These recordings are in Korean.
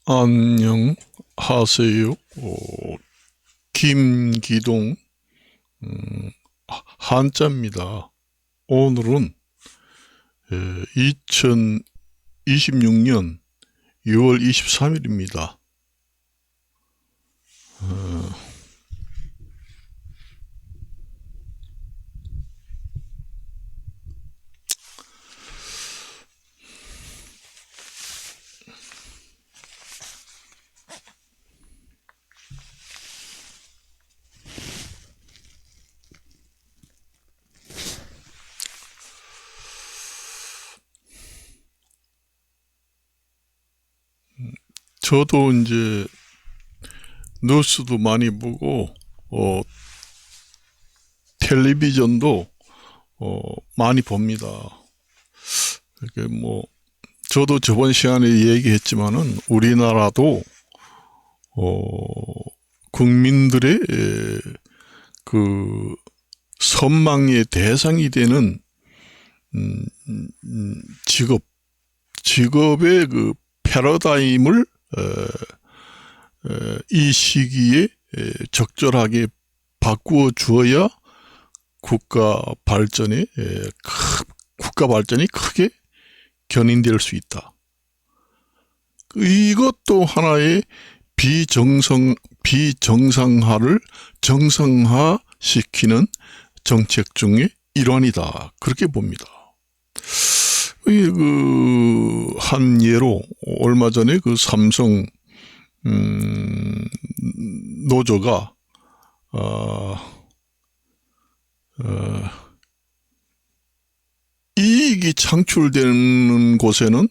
안녕하세요. 김기동 한자입니다. 오늘은 2026년 6월 23일입니다. 저도 이제 뉴스도 많이 보고 텔레비전도 많이 봅니다. 이렇게 저도 저번 시간에 얘기했지만은 우리나라도 국민들의 그 선망의 대상이 되는 직업의 그 패러다임을 이 시기에 적절하게 바꾸어 주어야 국가 발전이 크게 견인될 수 있다. 이것도 하나의 비정상화를 정상화시키는 정책 중의 일환이다. 그렇게 봅니다. 한 예로 얼마 전에 그 삼성 노조가 이익이 창출되는 곳에는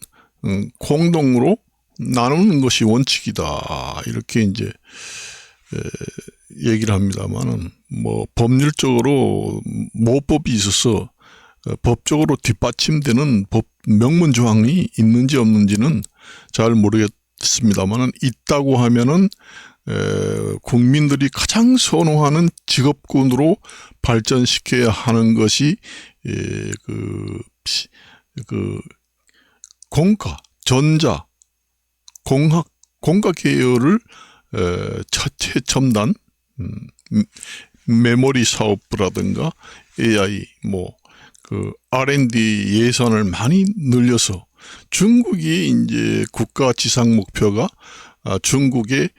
공동으로 나누는 것이 원칙이다. 이렇게 이제 얘기를 합니다만은 법률적으로 모법이 있어서 법적으로 뒷받침되는 법 명문 조항이 있는지 없는지는 잘 모르겠습니다만은 있다고 하면은 국민들이 가장 선호하는 직업군으로 발전시켜야 하는 것이 공과 전자 공과 계열을 최첨단 메모리 사업부라든가 AI R&D 예산을 많이 늘려서 중국이 이제 국가 지상 목표가 중국의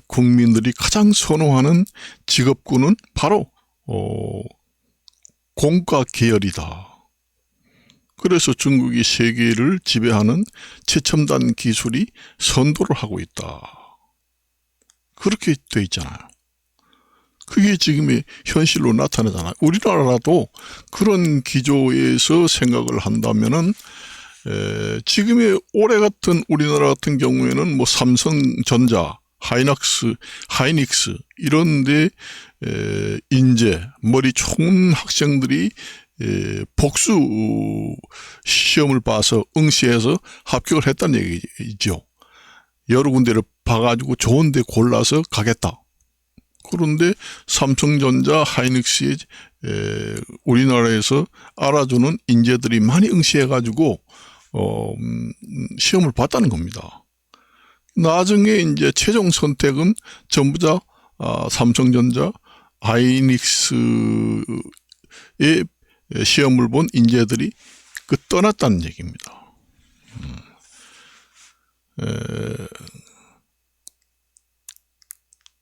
국민들이 가장 선호하는 직업군은 바로 공과 계열이다. 그래서 중국이 세계를 지배하는 최첨단 기술이 선도를 하고 있다. 그렇게 돼 있잖아요. 그게 지금의 현실로 나타나잖아요. 우리나라도 그런 기조에서 생각을 한다면은 지금의 올해 같은 우리나라 같은 경우에는 삼성전자, 하이닉스 이런데 인재 머리 좋은 학생들이 복수 시험을 봐서 응시해서 합격을 했다는 얘기죠. 여러 군데를 봐가지고 좋은 데 골라서 가겠다. 그런데 삼성전자, 하이닉스에 우리나라에서 알아주는 인재들이 많이 응시해가지고 시험을 봤다는 겁니다. 나중에 이제 최종 선택은 전부 다 삼성전자, 하이닉스의 시험을 본 인재들이 떠났다는 얘기입니다.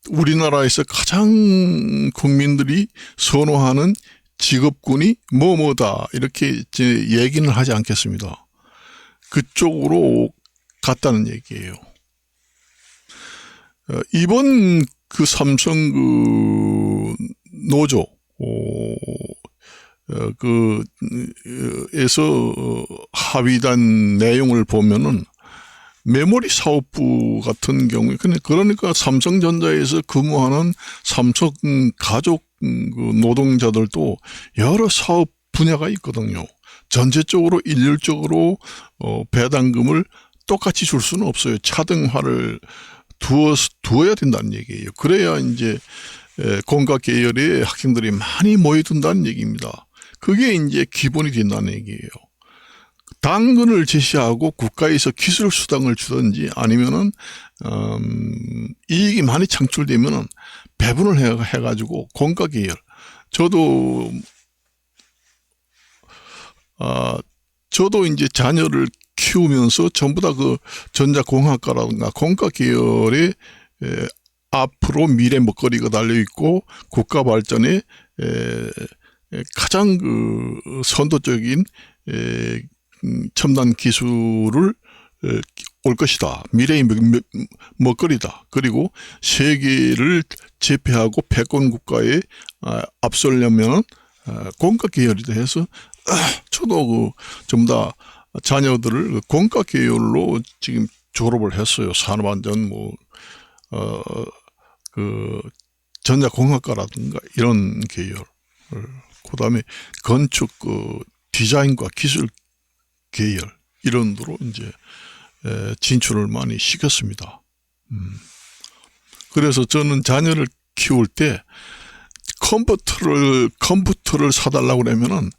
우리나라에서 가장 국민들이 선호하는 직업군이 뭐뭐다 이렇게 얘기는 하지 않겠습니다. 그쪽으로 갔다는 얘기예요. 이번 삼성 노조 에서 합의된 내용을 보면은 메모리 사업부 같은 경우에 그러니까 삼성전자에서 근무하는 삼성 가족 노동자들도 여러 사업 분야가 있거든요. 전체적으로 일률적으로 배당금을 똑같이 줄 수는 없어요. 차등화를 두어야 된다는 얘기예요. 그래야 이제 공과 계열의 학생들이 많이 모여든다는 얘기입니다. 그게 이제 기본이 된다는 얘기예요. 당근을 제시하고 국가에서 기술 수당을 주든지 아니면은 이익이 많이 창출되면은 배분을 해가지고 공과 계열. 저도 이제 자녀를 키우면서 전부 다 그 전자공학과라든가 공과 계열에 앞으로 미래 먹거리가 달려 있고 국가 발전에 가장 그 선도적인 첨단 기술을 올 것이다. 미래의 먹거리다. 그리고 세계를 제패하고 패권 국가에 앞서려면 공과 계열이다 해서 저도 그 전부 다 자녀들을 공과 계열로 지금 졸업을 했어요. 산업안전 그 전자공학과라든가 이런 계열. 그다음에 건축 디자인과 기술 계열 이런 데로 이제 진출을 많이 시켰습니다. 그래서 저는 자녀를 키울 때 컴퓨터를 사달라고 그러면은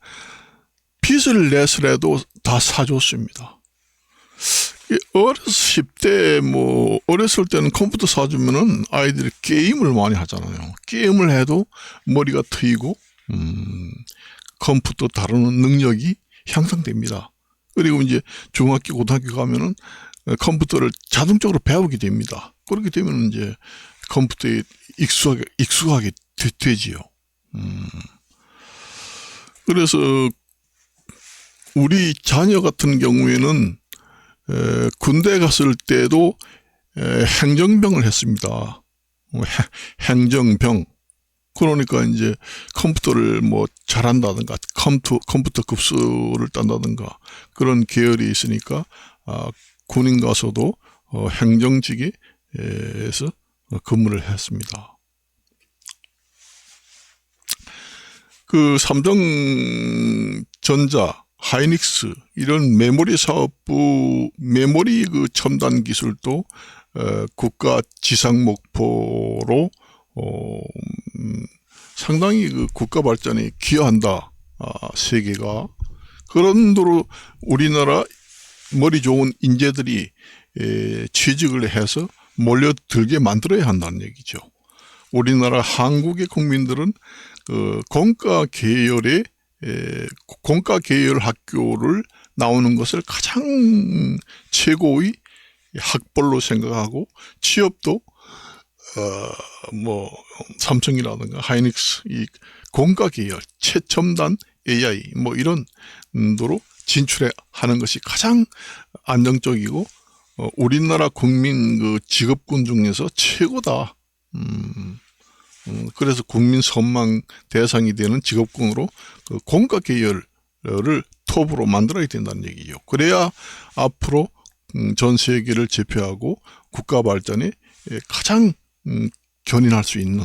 빚을 내서라도 다 사줬습니다. 어렸을 때는 컴퓨터 사주면은 아이들이 게임을 많이 하잖아요. 게임을 해도 머리가 트이고, 컴퓨터 다루는 능력이 향상됩니다. 그리고 이제 중학교, 고등학교 가면은 컴퓨터를 자동적으로 배우게 됩니다. 그렇게 되면 이제 컴퓨터에 익숙하게 되지요. 그래서 우리 자녀 같은 경우에는 군대 갔을 때도 행정병을 했습니다. 행정병. 그러니까 이제 컴퓨터를 잘한다든가 컴퓨터 급수를 딴다든가 그런 계열이 있으니까 군인 가서도 행정직에서 근무를 했습니다. 그 삼성전자, 하이닉스 이런 메모리 사업부 메모리 그 첨단 기술도 국가 지상 목표로 상당히 그 국가 발전에 기여한다. 세계가 그런 도로 우리나라 머리 좋은 인재들이 취직을 해서 몰려들게 만들어야 한다는 얘기죠. 우리나라 한국의 국민들은 그 공과 계열 학교를 나오는 것을 가장 최고의 학벌로 생각하고 취업도 삼성이라든가 하이닉스 이 공과 계열 최첨단 AI 이런 도로 진출하는 것이 가장 안정적이고 우리나라 국민 그 직업군 중에서 최고다. 그래서 국민 선망 대상이 되는 직업군으로 그 공과 계열을 톱으로 만들어야 된다는 얘기죠. 그래야 앞으로 전 세계를 제패하고 국가 발전에 가장 견인할 수 있는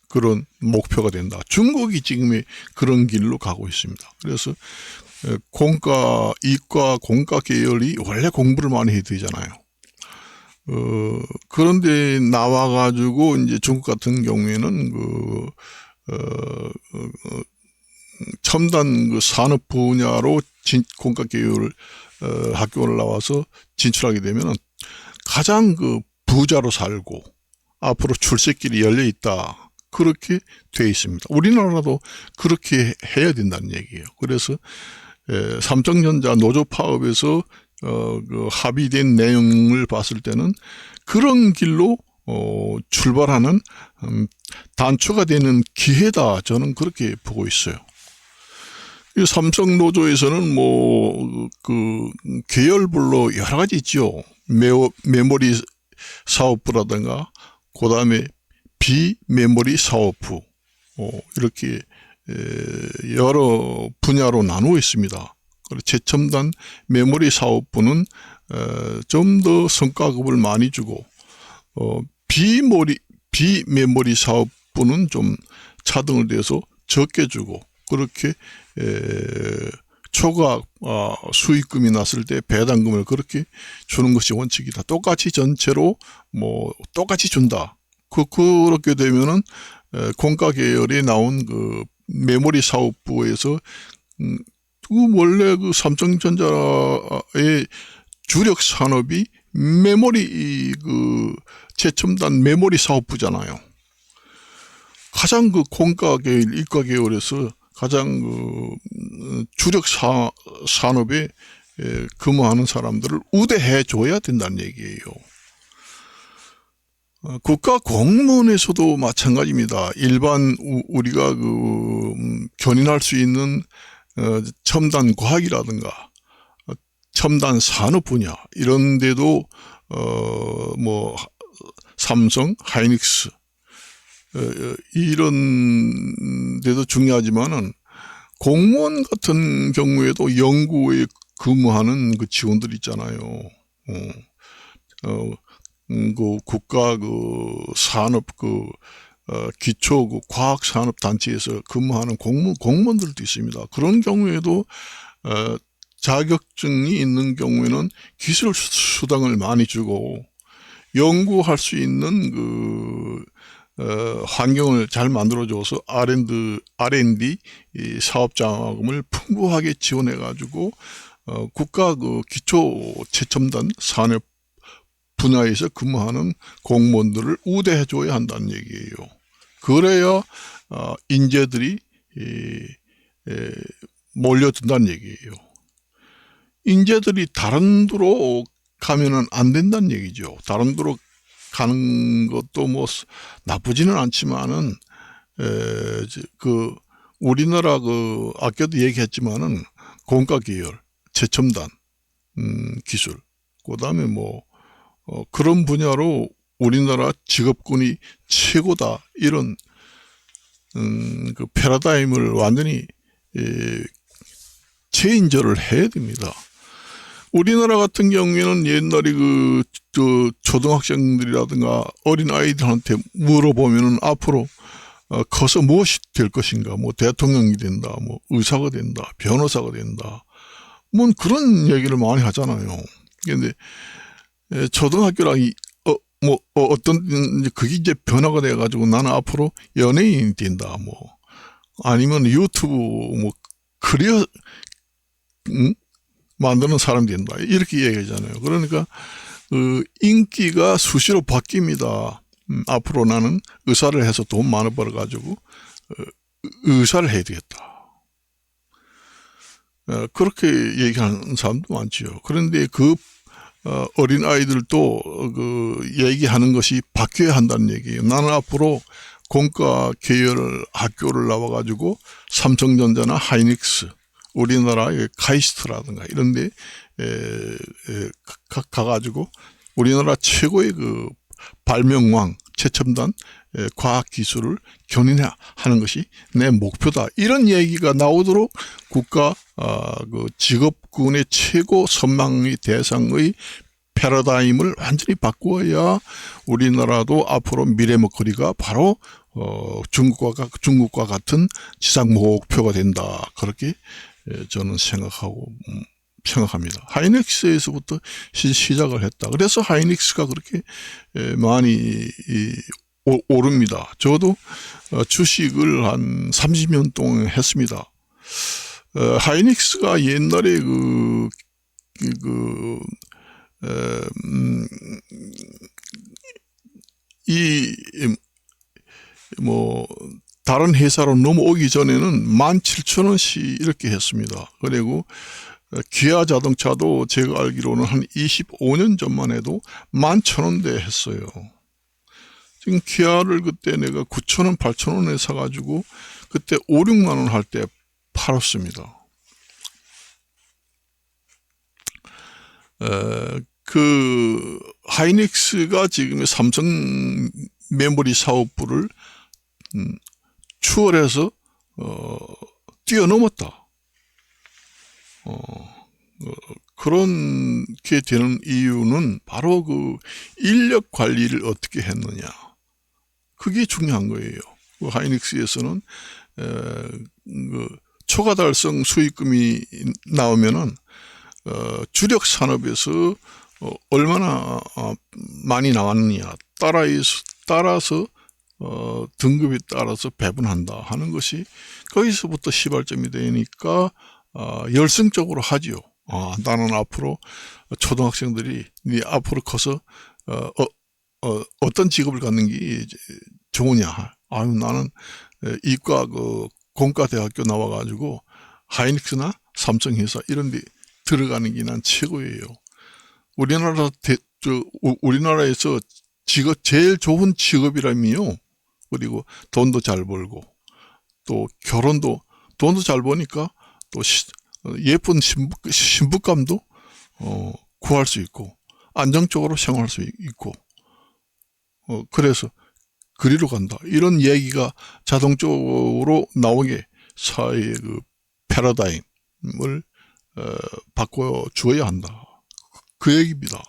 그런 목표가 된다. 중국이 지금 그런 길로 가고 있습니다. 그래서 이과 공과 계열이 원래 공부를 많이 해야 되잖아요. 그런데 나와가지고 이제 중국 같은 경우에는 첨단 그 산업 분야로 공과 계열 학교를 나와서 진출하게 되면은 가장 그 부자로 살고 앞으로 출세길이 열려 있다. 그렇게 돼 있습니다. 우리나라도 그렇게 해야 된다는 얘기예요. 그래서 삼성전자 노조 파업에서 그 합의된 내용을 봤을 때는 그런 길로 출발하는 단초가 되는 기회다. 저는 그렇게 보고 있어요. 이 삼성 노조에서는 그 계열별로 여러 가지 있죠. 메모리 사업부라든가 그 다음에 비메모리 사업부 이렇게 여러 분야로 나누어 있습니다. 최첨단 메모리 사업부는 좀 더 성과급을 많이 주고 비메모리 사업부는 좀 차등을 돼서 적게 주고 그렇게 초과 수익금이 났을 때 배당금을 그렇게 주는 것이 원칙이다. 똑같이 전체로 똑같이 준다. 그렇게 되면은 공과 계열에 나온 그 메모리 사업부에서 원래 그 삼성전자의 주력 산업이 메모리 최첨단 메모리 사업부잖아요. 가장 공과 계열, 이과 계열에서 가장 주력 산업에 근무하는 사람들을 우대해 줘야 된다는 얘기예요. 국가 공무원에서도 마찬가지입니다. 일반 우리가 견인할 수 있는 첨단 과학이라든가 첨단 산업 분야 이런 데도 뭐 삼성, 하이닉스 이런 데도 중요하지만은 공무원 같은 경우에도 연구에 근무하는 그 직원들 있잖아요. 그 국가 산업 기초 과학 산업 단체에서 근무하는 공무원들도 있습니다. 그런 경우에도 자격증이 있는 경우에는 기술 수당을 많이 주고 연구할 수 있는 환경을 잘 만들어줘서 R&D 사업 자금을 풍부하게 지원해 가지고 국가 기초 최첨단 산업 분야에서 근무하는 공무원들을 우대해 줘야 한다는 얘기예요. 그래야 인재들이 몰려든다는 얘기예요. 인재들이 다른 데로 가면은 안 된다는 얘기죠. 다른 데로 가는 것도 뭐 나쁘지는 않지만은 우리나라 아까도 얘기했지만은 공과 계열, 최첨단 기술, 그다음에 뭐 그런 분야로 우리나라 직업군이 최고다 이런 그 패러다임을 완전히 체인저를 해야 됩니다. 우리나라 같은 경우에는 옛날에 초등학생들이라든가 어린 아이들한테 물어보면은 앞으로 커서 무엇이 될 것인가, 뭐 대통령이 된다, 뭐 의사가 된다, 변호사가 된다, 뭐 그런 얘기를 많이 하잖아요. 근데 초등학교라 그게 이제 변화가 돼가지고 나는 앞으로 연예인이 된다, 뭐 아니면 유튜브 뭐 커리어 만드는 사람이 된다 이렇게 얘기하잖아요. 그러니까 인기가 수시로 바뀝니다. 앞으로 나는 의사를 해서 돈 많이 벌어가지고 의사를 해야 되겠다. 그렇게 얘기하는 사람도 많지요. 그런데 어린 아이들도 얘기하는 것이 바뀌어야 한다는 얘기예요. 나는 앞으로 공과 계열 학교를 나와가지고 삼성전자나 하이닉스, 우리나라의 카이스트라든가 이런 데 가가지고 우리나라 최고의 발명왕, 최첨단 과학기술을 견인하는 것이 내 목표다. 이런 얘기가 나오도록 국가 직업군의 최고 선망의 대상의 패러다임을 완전히 바꾸어야 우리나라도 앞으로 미래 먹거리가 바로 중국과 같은 지상 목표가 된다. 그렇게 저는 생각합니다. 하이닉스에서부터 시작을 했다. 그래서 하이닉스가 그렇게 많이 오릅니다. 저도 주식을 한 30년 동안 했습니다. 하이닉스가 옛날에 다른 회사로 넘어오기 전에는 17,000원씩 이렇게 했습니다. 그리고 기아 자동차도 제가 알기로는 한 25년 전만 해도 11,000원대 했어요. 지금 기아를 그때 내가 9,000원, 8,000원에 사가지고 그때 5, 6만원 할 때 팔았습니다. 하이닉스가 지금 삼성 메모리 사업부를 추월해서 뛰어넘었다. 그렇게 되는 이유는 바로 인력 관리를 어떻게 했느냐. 그게 중요한 거예요. 하이닉스에서는 초과 달성 수익금이 나오면은 주력 산업에서 얼마나 많이 나왔느냐 따라서 등급에 따라서 배분한다 하는 것이 거기서부터 시발점이 되니까 열성적으로 하지요. 나는 앞으로 초등학생들이 네 앞으로 커서 어떤 직업을 갖는 게 좋으냐. 아유, 나는 이과 공과대학교 나와가지고 하이닉스나 삼성회사 이런 데 들어가는 게 난 최고예요. 우리나라에서 제일 좋은 직업이라면요. 그리고 돈도 잘 벌고, 또 돈도 잘 버니까 또 예쁜 신부감도 구할 수 있고, 안정적으로 생활할 수 있고, 그래서 그리로 간다. 이런 얘기가 자동적으로 나오게 사회의 패러다임을 바꿔 주어야 한다. 그 얘기입니다.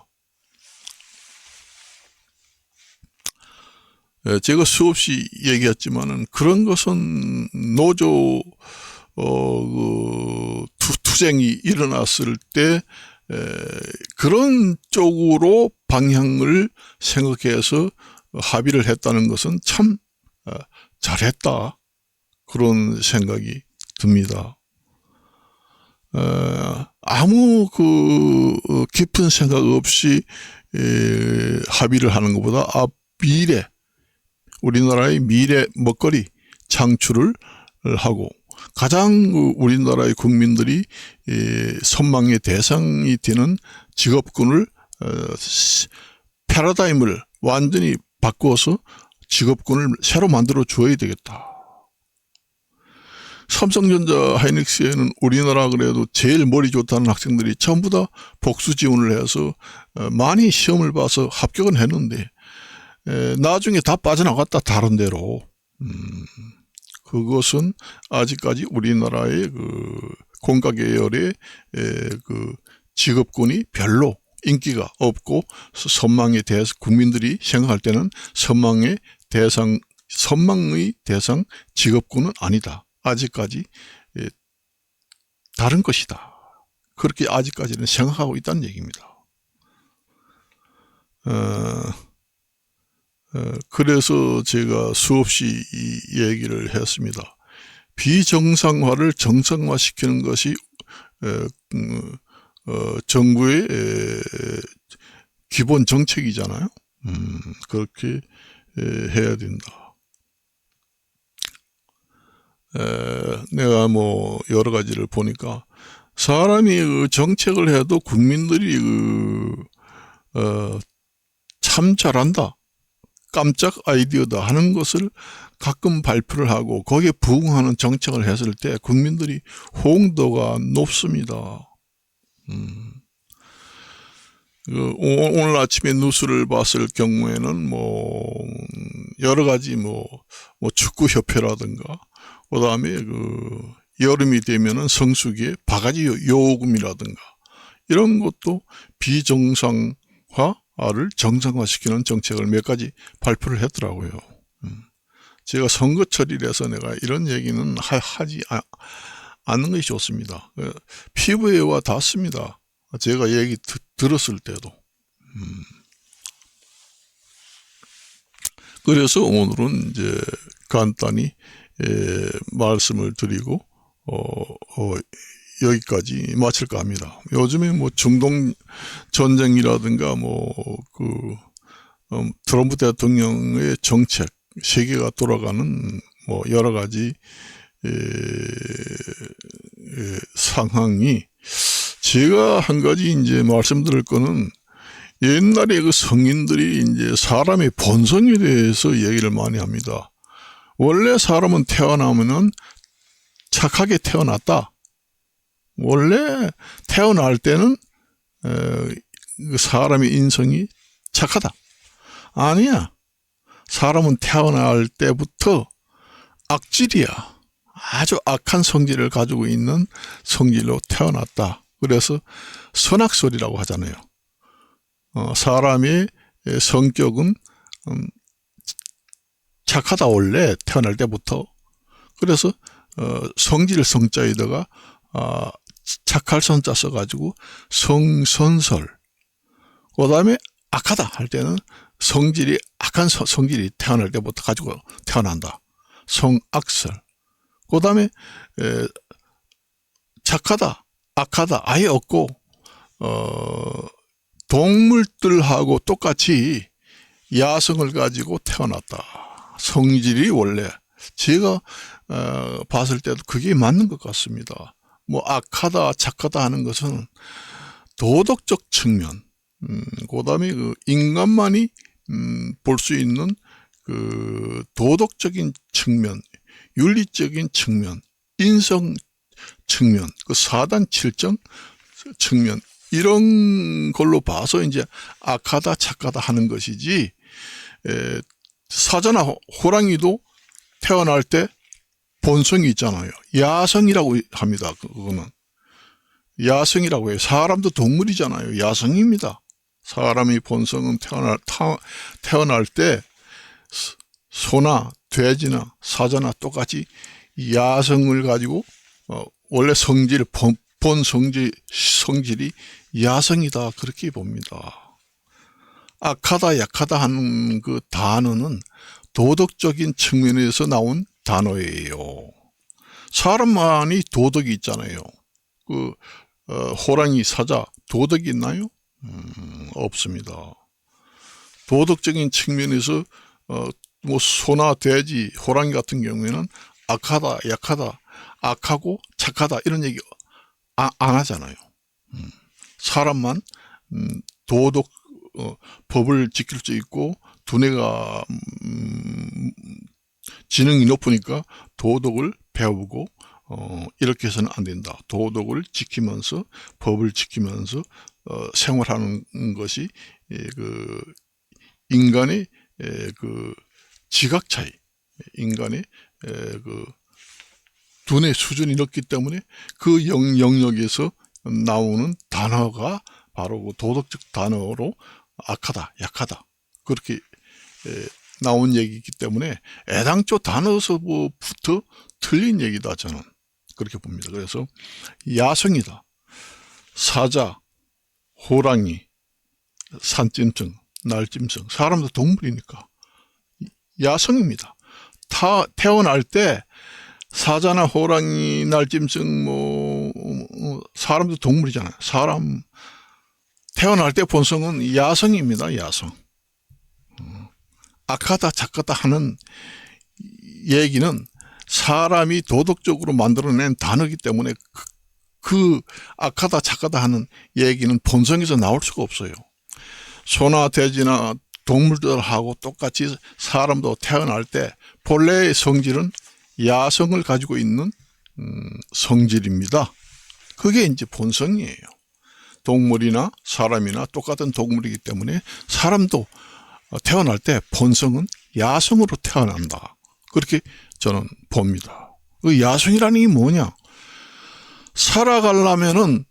제가 수없이 얘기했지만은 그런 것은 노조 투쟁이 일어났을 때 그런 쪽으로 방향을 생각해서 합의를 했다는 것은 참 잘했다, 그런 생각이 듭니다. 아무 깊은 생각 없이 합의를 하는 것보다 우리나라의 미래 먹거리 창출을 하고, 가장 우리나라의 국민들이 선망의 대상이 되는 직업군을 패러다임을 완전히 바꾸어서 직업군을 새로 만들어 줘야 되겠다. 삼성전자 하이닉스에는 우리나라 그래도 제일 머리 좋다는 학생들이 전부 다 복수 지원을 해서 많이 시험을 봐서 합격은 했는데 나중에 다 빠져나갔다, 다른 데로. 그것은 아직까지 우리나라의 공과계열의 직업군이 별로 인기가 없고, 선망의 대상, 국민들이 생각할 때는 선망의 대상 직업군은 아니다. 아직까지 다른 것이다. 그렇게 아직까지는 생각하고 있다는 얘기입니다. 그래서 제가 수없이 이 얘기를 했습니다. 비정상화를 정상화시키는 것이 정부의 기본 정책이잖아요. 그렇게 해야 된다. 내가 여러 가지를 보니까 사람이 정책을 해도 국민들이 참 잘한다, 깜짝 아이디어다 하는 것을 가끔 발표를 하고 거기에 부응하는 정책을 했을 때 국민들이 호응도가 높습니다. 오늘 아침에 뉴스를 봤을 경우에는 여러 가지 축구협회라든가, 그 다음에 여름이 되면은 성수기에 바가지 요금이라든가 이런 것도 비정상화를 정상화시키는 정책을 몇 가지 발표를 했더라고요. 제가 선거철이라서 내가 이런 얘기는 하지 않는 것이 좋습니다. 피부에 와 닿습니다. 제가 얘기 들었을 때도. 그래서 오늘은 이제 간단히 말씀을 드리고 여기까지 마칠까 합니다. 요즘에 중동 전쟁이라든가 트럼프 대통령의 정책, 세계가 돌아가는 여러 가지 상황이, 제가 한 가지 이제 말씀드릴 거는, 옛날에 성인들이 이제 사람의 본성에 대해서 얘기를 많이 합니다. 원래 사람은 태어나면은 착하게 태어났다. 원래 태어날 때는 사람의 인성이 착하다. 아니야. 사람은 태어날 때부터 악질이야. 아주 악한 성질을 가지고 있는 성질로 태어났다. 그래서 선악설이라고 하잖아요. 사람의 성격은 착하다, 원래 태어날 때부터. 그래서 성자에다가 착할 선자 써가지고 성선설. 그 다음에 악하다 할 때는 악한 성질이 태어날 때부터 가지고 태어난다. 성악설. 그 다음에 착하다, 악하다 아예 없고 동물들하고 똑같이 야성을 가지고 태어났다. 성질이 원래 제가 봤을 때도 그게 맞는 것 같습니다. 뭐 악하다, 착하다 하는 것은 도덕적 측면, 그다음에 그 인간만이 볼 수 있는 그 도덕적인 측면, 윤리적인 측면, 인성 측면, 그 사단 칠정 측면 이런 걸로 봐서 이제 악하다, 착하다 하는 것이지. 사자나 호랑이도 태어날 때 본성이 있잖아요. 야성이라고 합니다. 그거는 야성이라고 해요. 사람도 동물이잖아요. 야성입니다. 사람의 본성은 태어날 때 소나 돼지나 사자나 똑같이 야성을 가지고 원래 성질, 본 성질이 야성이다 그렇게 봅니다. 악하다, 약하다 하는 그 단어는 도덕적인 측면에서 나온 단어예요. 사람만이 도덕이 있잖아요. 그 호랑이, 사자 도덕이 있나요? 없습니다. 도덕적인 측면에서 뭐 소나 돼지, 호랑이 같은 경우에는 악하다, 약하다, 악하고 착하다 이런 얘기 안 하잖아요. 사람만 도덕 법을 지킬 수 있고 두뇌가 지능이 높으니까 도덕을 배우고 이렇게 해서는 안 된다. 도덕을 지키면서 법을 지키면서 생활하는 것이 그 인간의 그 지각 차이, 인간의 그 두뇌 수준이 높기 때문에 그 영역에서 나오는 단어가 바로 그 도덕적 단어로 악하다, 약하다 그렇게 나온 얘기이기 때문에 애당초 단어서부터 틀린 얘기다 저는 그렇게 봅니다. 그래서 야성이다. 사자, 호랑이, 산짐승, 날짐승, 사람도 동물이니까 야성입니다. 태어날 때 사자나 호랑이, 날짐승 사람도 동물이잖아요. 사람 태어날 때 본성은 야성입니다. 야성. 악하다, 착하다 하는 얘기는 사람이 도덕적으로 만들어낸 단어이기 때문에 그 악하다, 착하다 하는 얘기는 본성에서 나올 수가 없어요. 소나 돼지나 동물들하고 똑같이 사람도 태어날 때 본래의 성질은 야성을 가지고 있는 성질입니다. 그게 이제 본성이에요. 동물이나 사람이나 똑같은 동물이기 때문에 사람도 태어날 때 본성은 야성으로 태어난다. 그렇게 저는 봅니다. 그 야성이라는 게 뭐냐? 살아가려면은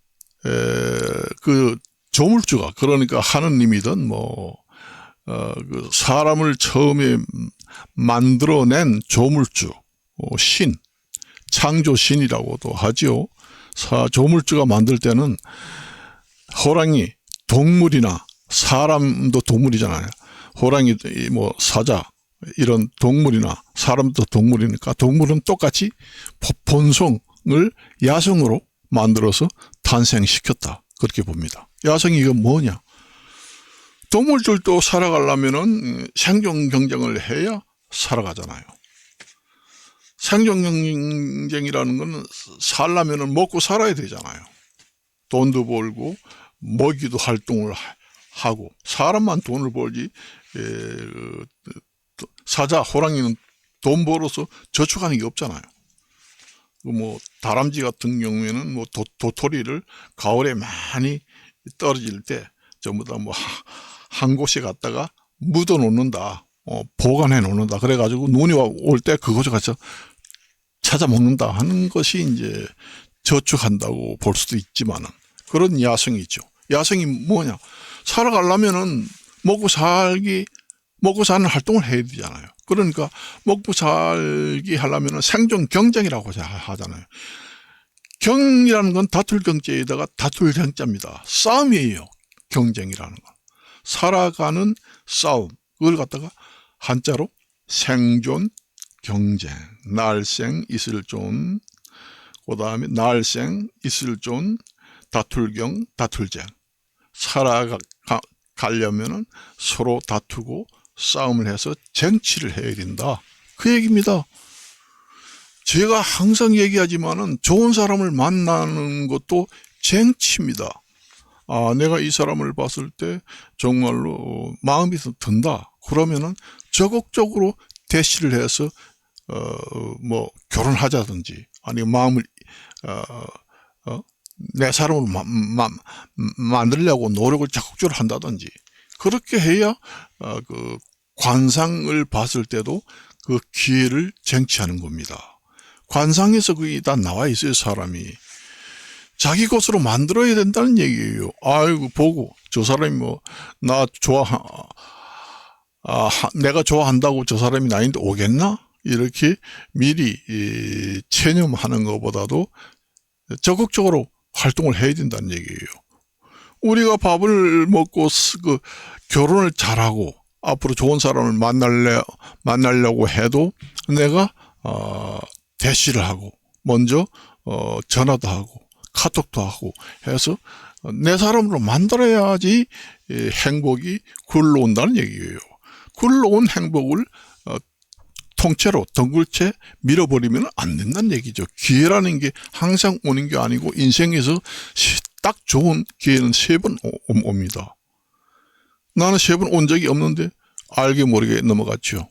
그 조물주가 그러니까 하느님이든 그 사람을 처음에 만들어낸 조물주, 신, 창조신이라고도 하지요. 조물주가 만들 때는 호랑이, 동물이나 사람도 동물이잖아요. 호랑이, 사자 이런 동물이나 사람도 동물이니까 동물은 똑같이 본성을 야성으로 만들어서 탄생시켰다. 그렇게 봅니다. 야성이 이건 뭐냐? 동물들도 살아가려면은 생존 경쟁을 해야 살아가잖아요. 생존 경쟁이라는 건 살려면은 먹고 살아야 되잖아요. 돈도 벌고 먹이도 활동을 하고 사람만 돈을 벌지 사자, 호랑이는 돈 벌어서 저축하는 게 없잖아요. 다람쥐 같은 경우에는 도토리를 가을에 많이 떨어질 때 전부 다 한 곳에 갔다가 묻어 놓는다, 보관해 놓는다. 그래가지고 눈이 올 때 그곳에 가서 찾아 먹는다 하는 것이 이제 저축한다고 볼 수도 있지만은 그런 야성이 있죠. 야성이 뭐냐? 살아가려면은 먹고 사는 활동을 해야 되잖아요. 그러니까 먹고 살기 하려면 생존 경쟁이라고 하잖아요. 경이라는 건 다툴 경제에다가 다툴 경자입니다. 싸움이에요. 경쟁이라는 건. 살아가는 싸움. 그걸 갖다가 한자로 생존 경쟁. 날생 있을 존 그 다음에 날생, 있을존, 다툴경, 다툴쟁. 살아가려면은 서로 다투고 싸움을 해서 쟁취를 해야 된다. 그 얘기입니다. 제가 항상 얘기하지만은 좋은 사람을 만나는 것도 쟁취입니다. 아, 내가 이 사람을 봤을 때 정말로 마음이 든다. 그러면은 적극적으로 대시를 해서 뭐 결혼하자든지 아니면 마음을 내 사람으로 만들려고 노력을 적극적으로 한다든지 그렇게 해야 그 관상을 봤을 때도 그 기회를 쟁취하는 겁니다. 관상에서 그게 다 나와 있어요. 사람이 자기 것으로 만들어야 된다는 얘기예요. 아이고 보고 저 사람이 뭐 나 내가 좋아한다고 저 사람이 나인데 오겠나? 이렇게 미리 체념하는 것보다도 적극적으로 활동을 해야 된다는 얘기예요. 우리가 밥을 먹고 결혼을 잘하고 앞으로 좋은 사람을 만나려고 해도 내가 대시를 하고 먼저 전화도 하고 카톡도 하고 해서 내 사람으로 만들어야지 행복이 굴러온다는 얘기예요. 굴러온 행복을 통째로 덩굴채 밀어버리면 안 된다는 얘기죠. 기회라는 게 항상 오는 게 아니고 인생에서 딱 좋은 기회는 3번 옵니다. 나는 3번 온 적이 없는데 알게 모르게 넘어갔죠.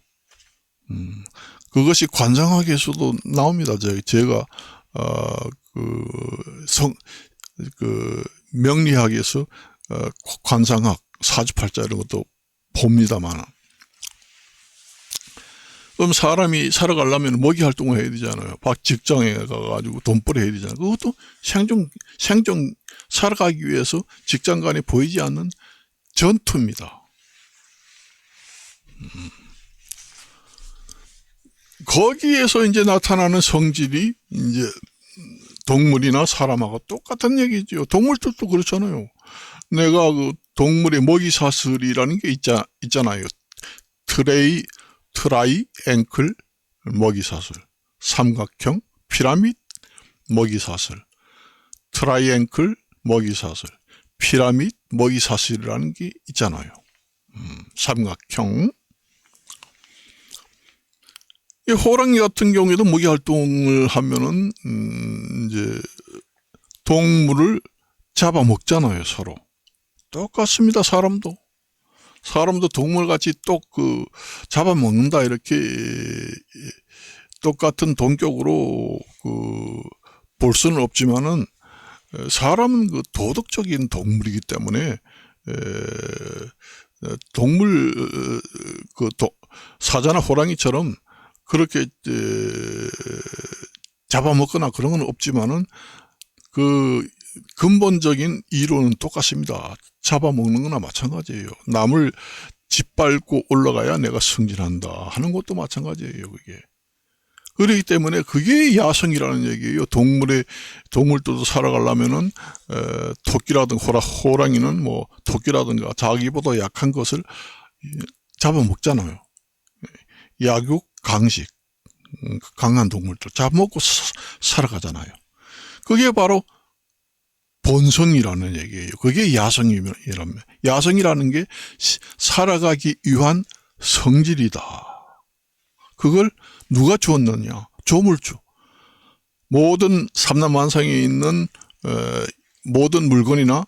그것이 관상학에서도 나옵니다. 제가 명리학에서 관상학 사주팔자 이런 것도 봅니다만, 그럼 사람이 살아가려면 먹이 활동을 해야 되잖아요. 직장에 가가지고 돈벌이 해야 되잖아요. 그것도 생존 살아가기 위해서 직장 간에 보이지 않는 전투입니다. 거기에서 이제 나타나는 성질이 이제 동물이나 사람하고 똑같은 얘기죠. 동물들도 그렇잖아요. 내가 그 동물의 먹이사슬이라는 게 있잖아요. 트라이 앵클 먹이사슬, 삼각형 피라밋 먹이사슬, 트라이앵클 먹이사슬, 피라밋 먹이사슬이라는 게 있잖아요. 삼각형. 이 호랑이 같은 경우에도 먹이 활동을 하면은 이제 동물을 잡아먹잖아요. 서로 똑같습니다. 사람도 동물같이 또 잡아먹는다 이렇게 똑같은 동격으로 볼 수는 없지만은 사람은 그 도덕적인 동물이기 때문에 동물 사자나 호랑이처럼 그렇게 잡아먹거나 그런 건 없지만은 그 근본적인 이론은 똑같습니다. 잡아먹는 거나 마찬가지예요. 남을 짓밟고 올라가야 내가 승진한다 하는 것도 마찬가지예요. 그게. 그렇기 때문에 그게 야성이라는 얘기예요. 동물들도 살아가려면은 토끼라든가 호랑이는 뭐 토끼라든가 자기보다 약한 것을 잡아먹잖아요. 약육 강식, 강한 동물들 잡아먹고 살아가잖아요. 그게 바로 본성이라는 얘기예요. 그게 야성이라면, 야성이라는 게 살아가기 위한 성질이다. 그걸 누가 주었느냐? 조물주. 모든 삼라만상에 있는 모든 물건이나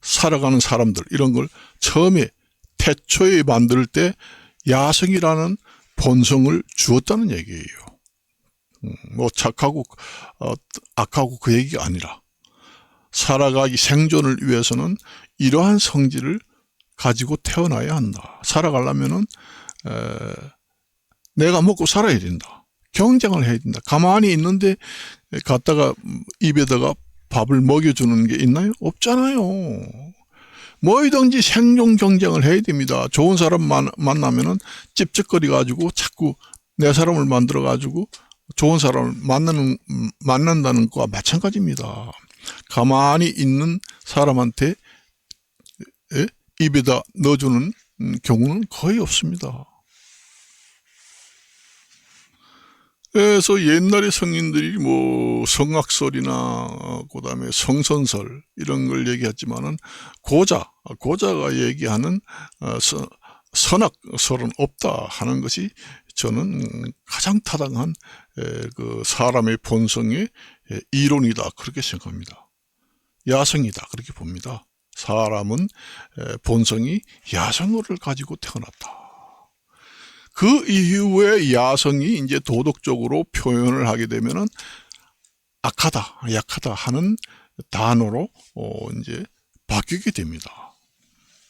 살아가는 사람들 이런 걸 처음에 태초에 만들 때 야성이라는 본성을 주었다는 얘기예요. 뭐 착하고 악하고 그 얘기가 아니라 살아가기 생존을 위해서는 이러한 성질을 가지고 태어나야 한다. 살아가려면은 내가 먹고 살아야 된다. 경쟁을 해야 된다. 가만히 있는데 갖다가 입에다가 밥을 먹여주는 게 있나요? 없잖아요. 뭐이든지 생존 경쟁을 해야 됩니다. 좋은 사람 만나면은 찝찝거리 가지고 자꾸 내 사람을 만들어 가지고 좋은 사람을 만난다는 거와 마찬가지입니다. 가만히 있는 사람한테 입에다 넣어주는 경우는 거의 없습니다. 그래서 옛날에 성인들이 뭐 성악설이나 그다음에 성선설 이런 걸 얘기했지만은 고자가 얘기하는 선악설은 없다 하는 것이 저는 가장 타당한 그 사람의 본성의 이론이다 그렇게 생각합니다. 야성이다 그렇게 봅니다. 사람은 본성이 야성을 가지고 태어났다. 그 이후에 야성이 이제 도덕적으로 표현을 하게 되면은 악하다, 약하다 하는 단어로 이제 바뀌게 됩니다.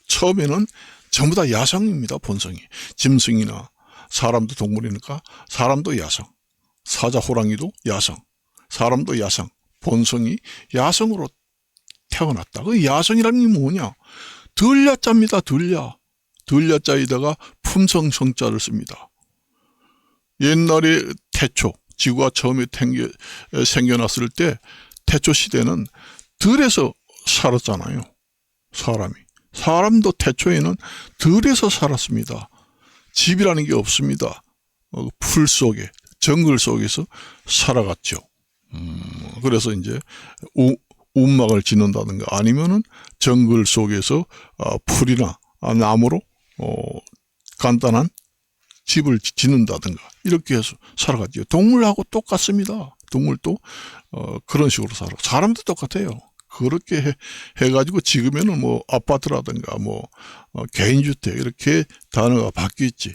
처음에는 전부 다 야성입니다. 본성이. 짐승이나 사람도 동물이니까 사람도 야성, 사자 호랑이도 야성, 사람도 야성, 본성이 야성으로 태어났다. 그 야성이라는 게 뭐냐? 들야자입니다. 들야자에다가 품성성자를 씁니다. 옛날에 태초, 지구가 처음에 생겨났을 때 태초 시대는 들에서 살았잖아요. 사람도 태초에는 들에서 살았습니다. 집이라는 게 없습니다. 풀 속에, 정글 속에서 살아갔죠. 그래서 이제 움막을 짓는다든가 아니면은 정글 속에서 풀이나 나무로 간단한 집을 짓는다든가 이렇게 해서 살아갔죠. 동물하고 똑같습니다. 동물도 그런 식으로 살아. 사람도 똑같아요. 그렇게 해가지고 지금에는 뭐 아파트라든가 뭐 개인주택 이렇게 단어가 바뀌었지.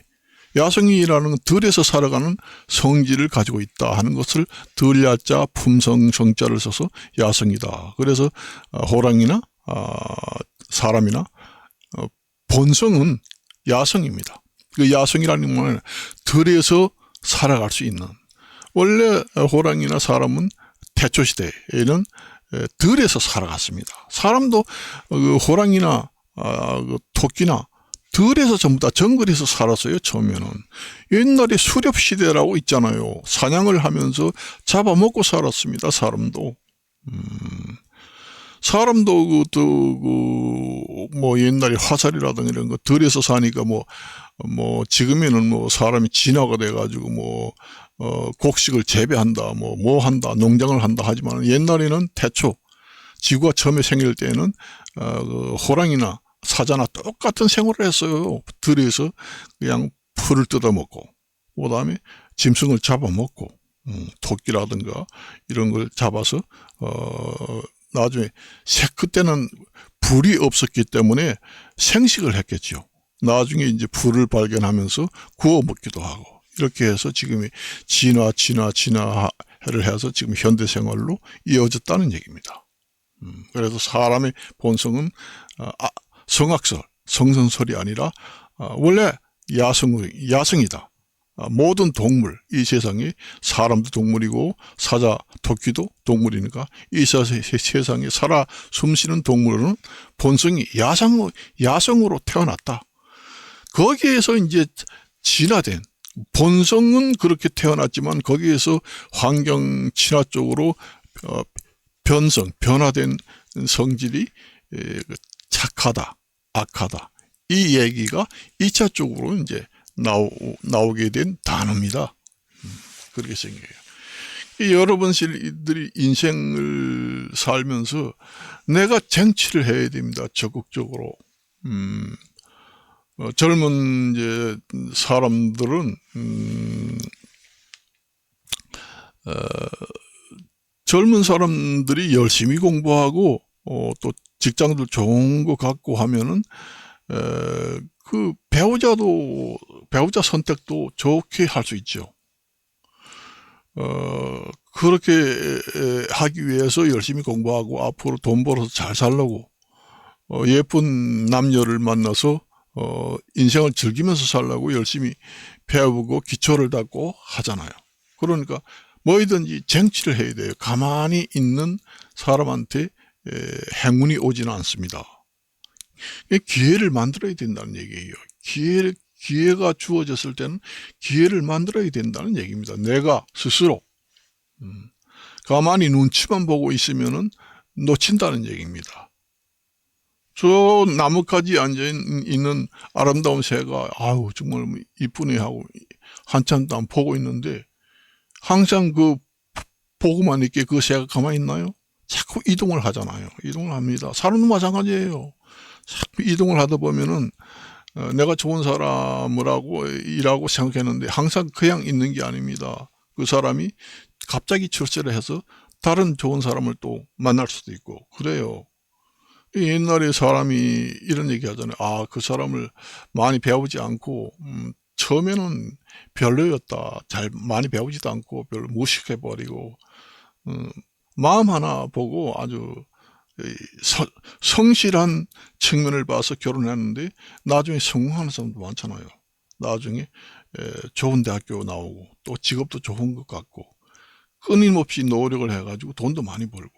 야성이라는 건 들에서 살아가는 성질을 가지고 있다 하는 것을 들야자 품성성자를 써서 야성이다. 그래서 호랑이나 사람이나 본성은 야성입니다. 그 야성이라는 말은 들에서 살아갈 수 있는. 원래 호랑이나 사람은 태초 시대에는 들에서 살아갔습니다. 사람도 호랑이나 토끼나 들에서 전부 다 정글에서 살았어요. 처음에는. 옛날에 수렵시대라고 있잖아요. 사냥을 하면서 잡아먹고 살았습니다. 사람도. 사람도 뭐 옛날에 화살이라든가 이런 거 들에서 사니까 뭐 지금에는 뭐 사람이 진화가 돼가지고 곡식을 재배한다, 뭐 한다, 농장을 한다 하지만 옛날에는 태초 지구가 처음에 생길 때는 호랑이나 사자나 똑같은 생활을 했어요. 들에서 그냥 풀을 뜯어먹고, 그 다음에 짐승을 잡아먹고, 토끼라든가 이런 걸 잡아서, 나중에, 그때는 불이 없었기 때문에 생식을 했겠죠. 나중에 이제 불을 발견하면서 구워 먹기도 하고, 이렇게 해서 지금의 진화를 해서 지금 현대 생활로 이어졌다는 얘기입니다. 그래서 사람의 본성은, 성악설, 성선설이 아니라 원래 야성이다. 모든 동물, 이 세상에 사람도 동물이고 사자, 토끼도 동물이니까 이 세상에 살아 숨쉬는 동물은 본성이 야성으로 태어났다. 거기에서 이제 진화된 본성은 그렇게 태어났지만 거기에서 환경 친화 쪽으로 변화된 성질이 착하다, 악하다. 이 얘기가 2차 쪽으로 이제 나오게 된 단어입니다. 그렇게 생겨요. 여러분들이 인생을 살면서 내가 쟁취를 해야 됩니다. 적극적으로. 젊은 이제 사람들은 젊은 사람들이 열심히 공부하고 또 직장도 좋은 거 갖고 하면은 그 배우자 선택도 좋게 할 수 있죠. 그렇게 하기 위해서 열심히 공부하고 앞으로 돈 벌어서 잘 살려고 예쁜 남녀를 만나서 인생을 즐기면서 살려고 열심히 배우고 기초를 닦고 하잖아요. 그러니까 뭐든지 쟁취를 해야 돼요. 가만히 있는 사람한테 행운이 오지는 않습니다. 기회를 만들어야 된다는 얘기예요. 기회가 주어졌을 때는 기회를 만들어야 된다는 얘기입니다. 내가 스스로 가만히 눈치만 보고 있으면은 놓친다는 얘기입니다. 저 나뭇가지 앉아있는 아름다운 새가 아유 정말 이쁘네 하고 한참 동안 보고 있는데 항상 그 보고만 있게 그 새가 가만히 있나요? 자꾸 이동을 하잖아요. 이동을 합니다. 사람도 마찬가지예요. 자꾸 이동을 하다 보면은 내가 좋은 사람을 하고 일하고 생각했는데 항상 그냥 있는 게 아닙니다. 그 사람이 갑자기 출세를 해서 다른 좋은 사람을 또 만날 수도 있고 그래요. 옛날에 사람이 이런 얘기 하잖아요. 아, 그 사람을 많이 배우지 않고 처음에는 별로였다. 잘 많이 배우지도 않고 별로 무식해버리고 마음 하나 보고 아주 성실한 측면을 봐서 결혼했는데 나중에 성공하는 사람도 많잖아요. 나중에 좋은 대학교 나오고 또 직업도 좋은 것 같고 끊임없이 노력을 해가지고 돈도 많이 벌고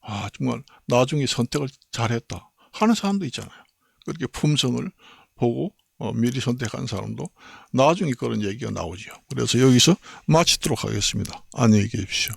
아 정말 나중에 선택을 잘했다 하는 사람도 있잖아요. 그렇게 품성을 보고 미리 선택한 사람도 나중에 그런 얘기가 나오죠. 그래서 여기서 마치도록 하겠습니다. 안녕히 계십시오.